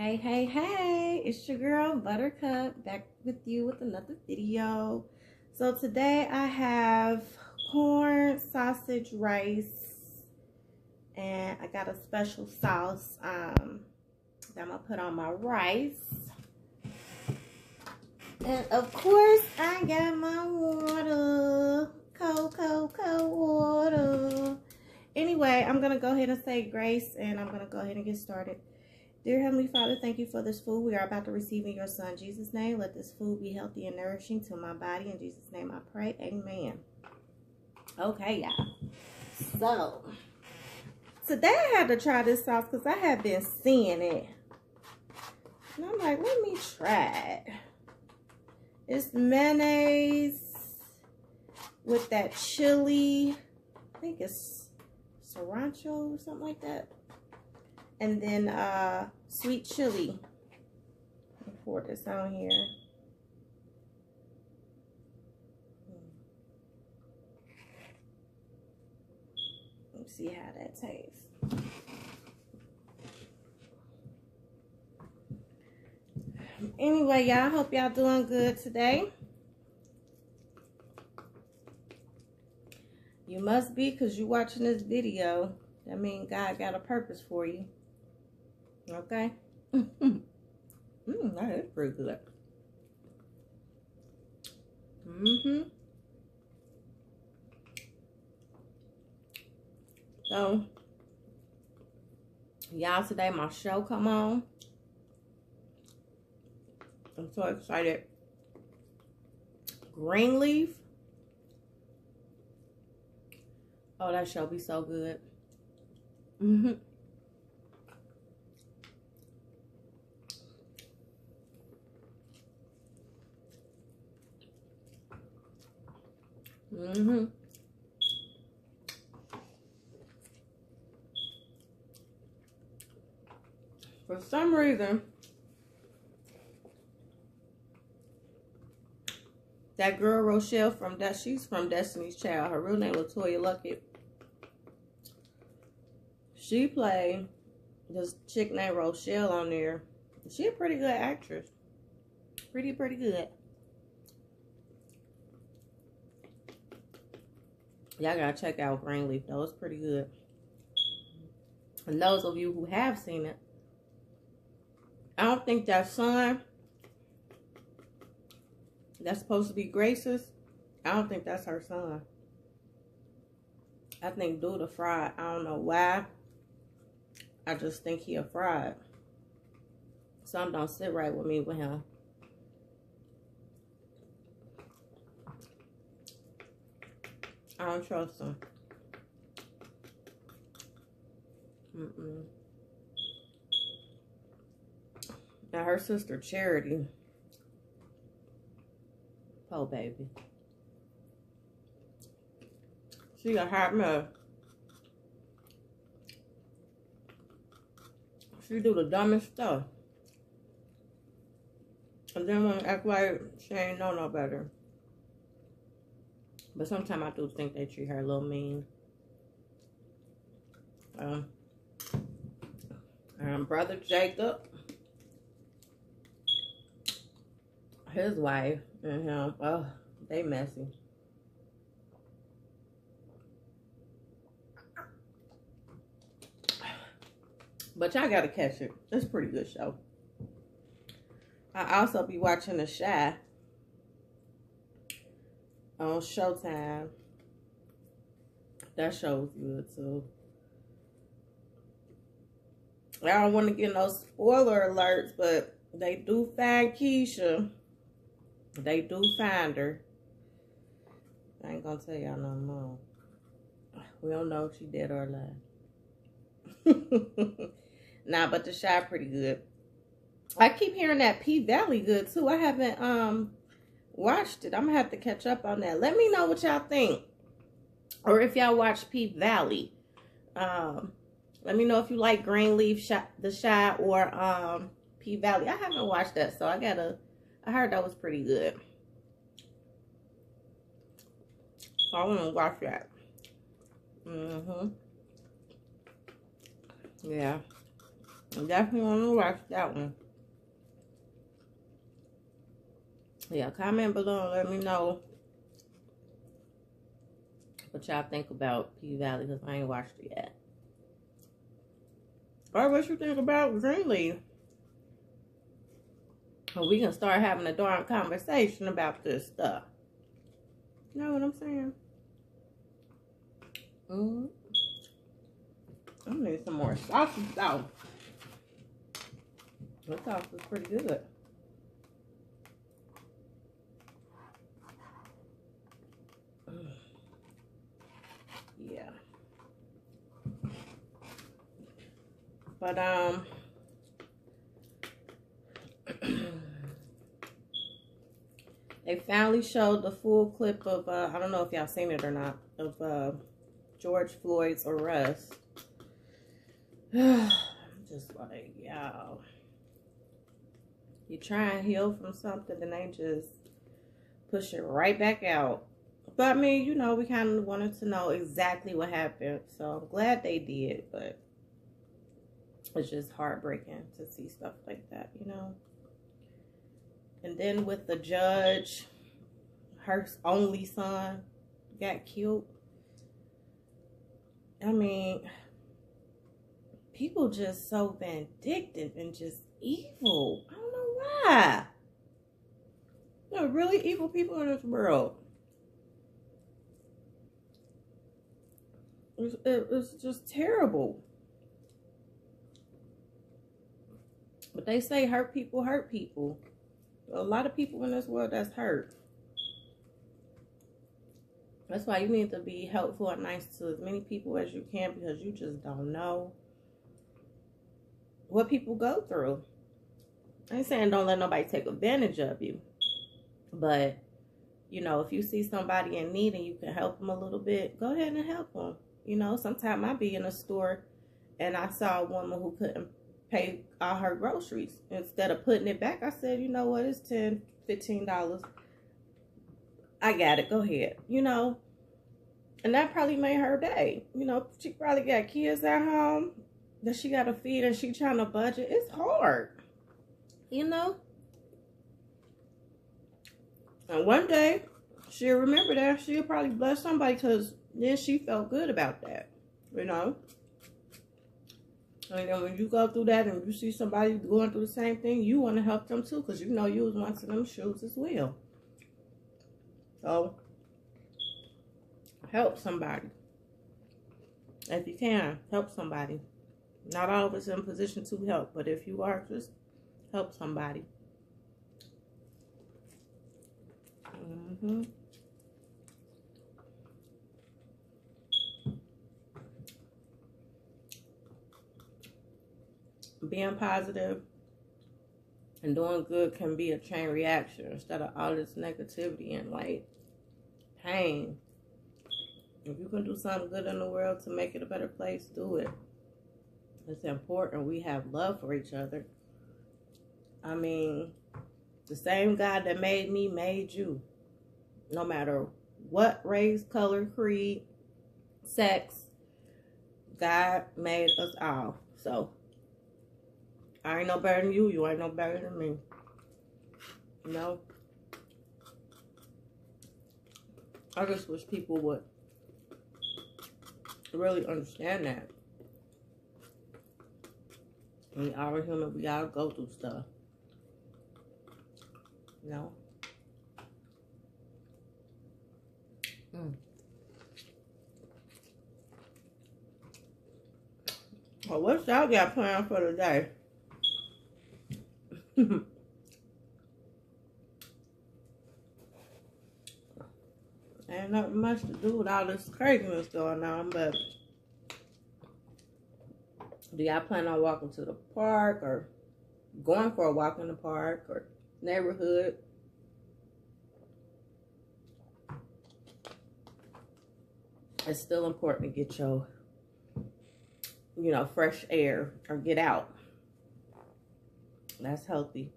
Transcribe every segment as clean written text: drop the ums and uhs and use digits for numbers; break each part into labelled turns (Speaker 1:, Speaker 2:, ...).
Speaker 1: Hey, hey, hey, it's your girl Buttercup back with you with another video. So today I have corn, sausage, rice, and I got a special sauce that I'm gonna put on my rice. And of course I got my water, cold water. Anyway, I'm gonna go ahead and say grace and I'm gonna go ahead and get started. Dear Heavenly Father, thank you for this food we are about to receive in your Son, Jesus' name. Let this food be healthy and nourishing to my body. In Jesus' name I pray. Amen. Okay, y'all. So, today I had to try this sauce because I have been seeing it. And I'm like, let me try it. It's mayonnaise with that chili. I think it's sriracha or something like that. And then sweet chili. Let me pour this on here. Let's see how that tastes. Anyway, y'all, hope y'all doing good today. You must be, because you're watching this video. That means God got a purpose for you. Okay. That is pretty good. So, y'all, today my show come on. I'm so excited. Greenleaf. Oh, that show be so good. For some reason, that girl Rochelle she's from Destiny's Child. Her real name was Latoya Luckett. She played this chick named Rochelle on there. She a pretty good actress. Pretty good. Y'all gotta check out Greenleaf though. It's pretty good. And those of you who have seen it, I don't think that son that's supposed to be Grace's, I don't think that's her son. I think Dude a fraud. I don't know why. I just think he a fraud. Something don't sit right with me with him. I don't trust him. Now her sister Charity. Oh baby. She a hot mess. She do the dumbest stuff. And then wanna act like she ain't know no better. But sometimes I do think they treat her a little mean. Brother Jacob, his wife and him, oh, they messy. But y'all gotta catch it. It's a pretty good show. I also be watching The Shy on Showtime. That show's good too. I don't want to get no spoiler alerts, but they do find Keisha. They do find her. I ain't gonna tell y'all no more. We don't know if she dead or alive. Nah, but The Shy pretty good. I keep hearing that P Valley good too. I haven't watched it. I'm gonna have to catch up on that. Let me know what y'all think, or if y'all watch P Valley. Let me know if you like Greenleaf, The Shy, or P Valley. I haven't watched that, so I heard that was pretty good. So I want to watch that. Yeah. I definitely want to watch that one. Yeah, comment below and let me know what y'all think about P-Valley, because I ain't watched it yet. Or what you think about Greenleaf. So we can start having a darn conversation about this stuff. You know what I'm saying? I need some more sausage though. This sauce is pretty good. Yeah. But they finally showed the full clip of I don't know if y'all seen it or not, of George Floyd's arrest. I'm just like, y'all, you try and heal from something and they just push it right back out. But I mean, you know, we kind of wanted to know exactly what happened, so I'm glad they did, but it's just heartbreaking to see stuff like that, you know. And then with the judge, her only son got killed. I mean, people just so vindictive and just evil. I don't know why. There are really evil people in this world. It's just terrible. But they say hurt people hurt people. A lot of people in this world that's hurt. That's why you need to be helpful and nice to as many people as you can, because you just don't know what people go through. I ain't saying don't let nobody take advantage of you. But, you know, if you see somebody in need and you can help them a little bit, go ahead and help them. You know, sometimes I be in a store and I saw a woman who couldn't pay all her groceries. Instead of putting it back, I said, you know what, it's $10, $15. I got it, go ahead. You know, and that probably made her day. You know, she probably got kids at home that she got to feed and she trying to budget. It's hard, you know. And one day, she'll remember that. She'll probably bless somebody, because then she felt good about that, you know. And then when you go through that and you see somebody going through the same thing, you want to help them too, because you know you was once in them shoes as well. So, help somebody. If you can, help somebody. Not all of us in a position to help, but if you are, just help somebody. Being positive and doing good can be a chain reaction instead of all this negativity and like pain. If you can do something good in the world to make it a better place, do it. It's important we have love for each other. I mean, the same God that made me made you. No matter what race, color, creed, sex, God made us all. So, I ain't no better than you. You ain't no better than me. You know? I just wish people would really understand that. We are human. We all go through stuff. You know? Well, what y'all got planned for today? Ain't nothing much to do with all this craziness going on, but do y'all plan on walking to the park or going for a walk in the park or neighborhood? It's still important to get your, you know, fresh air or get out. That's healthy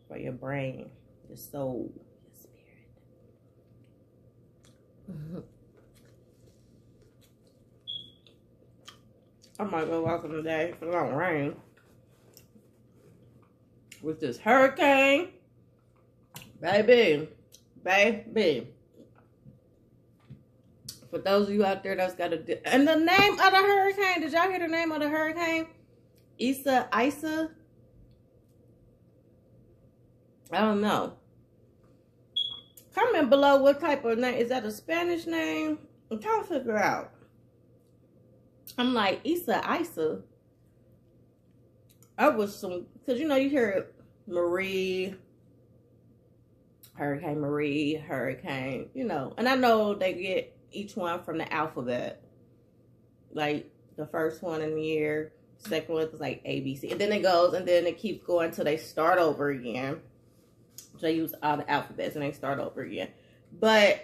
Speaker 1: for your brain, your soul, your spirit. I might go walking today if it don't rain. With this hurricane, baby. For those of you out there that's got a... And the name of the hurricane, did y'all hear the name of the hurricane? Isa? I don't know. Comment below what type of name. Is that a Spanish name? I'm trying to figure out. I'm like, Isa. I was some... Because, you know, you hear Marie, Hurricane, you know. And I know they get each one from the alphabet. Like, the first one in the year, second one is like ABC. And then it goes, and then it keeps going until they start over again. So they use all the alphabets and they start over again. But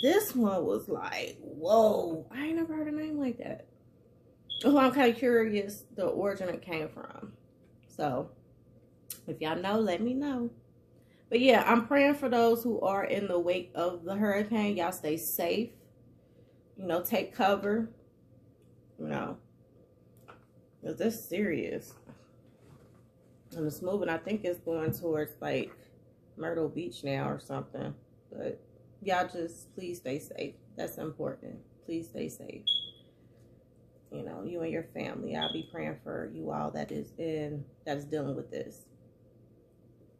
Speaker 1: this one was like, whoa, I ain't never heard a name like that. So I'm kind of curious the origin it came from. So if y'all know, let me know. But yeah, I'm praying for those who are in the wake of the hurricane. Y'all stay safe. You know, take cover. You know, because this is serious. And it's moving. I think it's going towards like Myrtle Beach now or something. But y'all just please stay safe. That's important. Please stay safe. You know, you and your family. I'll be praying for you all that is dealing with this.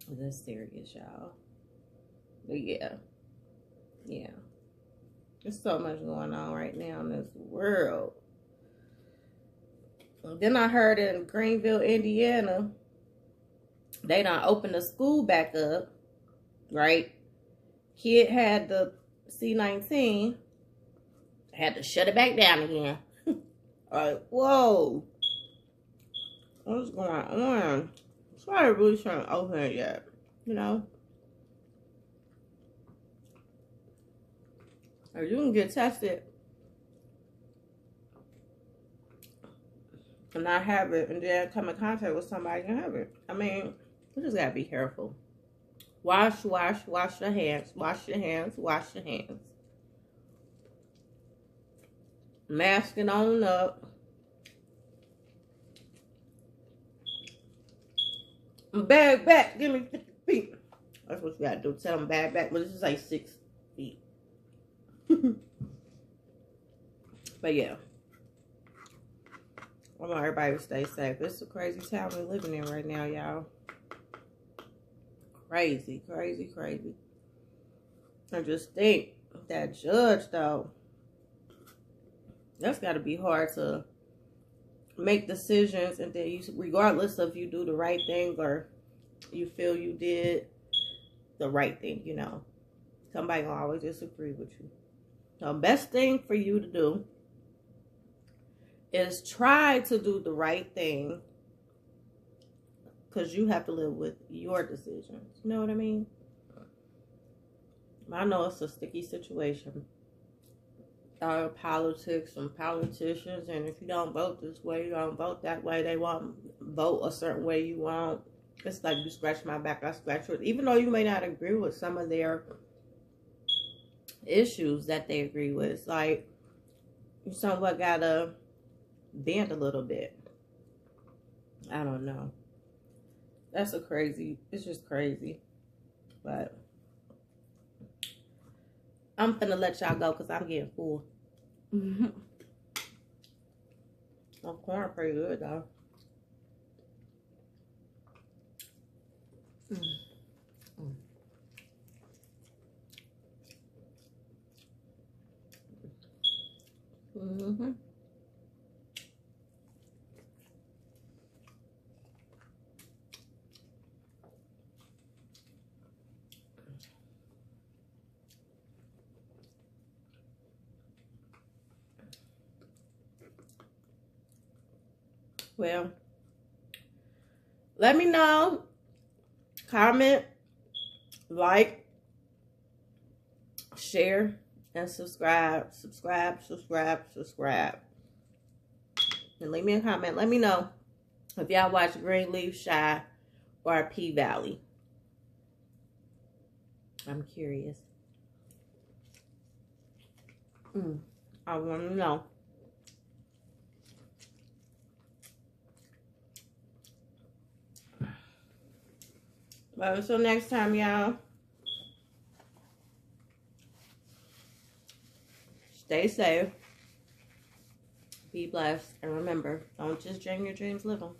Speaker 1: This is serious, y'all. But yeah. There's so much going on right now in this world. And then I heard in Greenville, Indiana, they done opened the school back up, right? Kid had the C-19, had to shut it back down again. Like, whoa. What's going on? Sorry, really trying to open it yet, you know? Or you can get tested and not have it, and then come in contact with somebody and have it. I mean, you just gotta be careful. Wash your hands. Wash your hands. Masking on up. Bag back. Give me 50 feet. That's what you gotta do. Tell them bag back. But this is like 6 feet. But yeah. I want everybody to stay safe. It's a crazy time we're living in right now, y'all. Crazy. I just think that judge, though, that's got to be hard to make decisions, and then you, regardless of you do the right thing or you feel you did the right thing, you know, somebody gonna always disagree with you. The best thing for you to do is try to do the right thing, because you have to live with your decisions. You know what I mean? I know it's a sticky situation. Politics and politicians, and if you don't vote this way, you don't vote that way, they won't vote a certain way you want. It's like you scratch my back, I scratch yours. Even though you may not agree with some of their issues that they agree with, it's like you somewhat gotta bend a little bit. I don't know. That's it's just crazy. But I'm finna let y'all go because I'm getting full. My corn pretty good though. Well, let me know. Comment, like, share, and subscribe. And leave me a comment. Let me know if y'all watch Greenleaf Shy or P Valley. I'm curious. I want to know. Well, until next time, y'all. Stay safe. Be blessed. And remember, don't just dream your dreams, live them.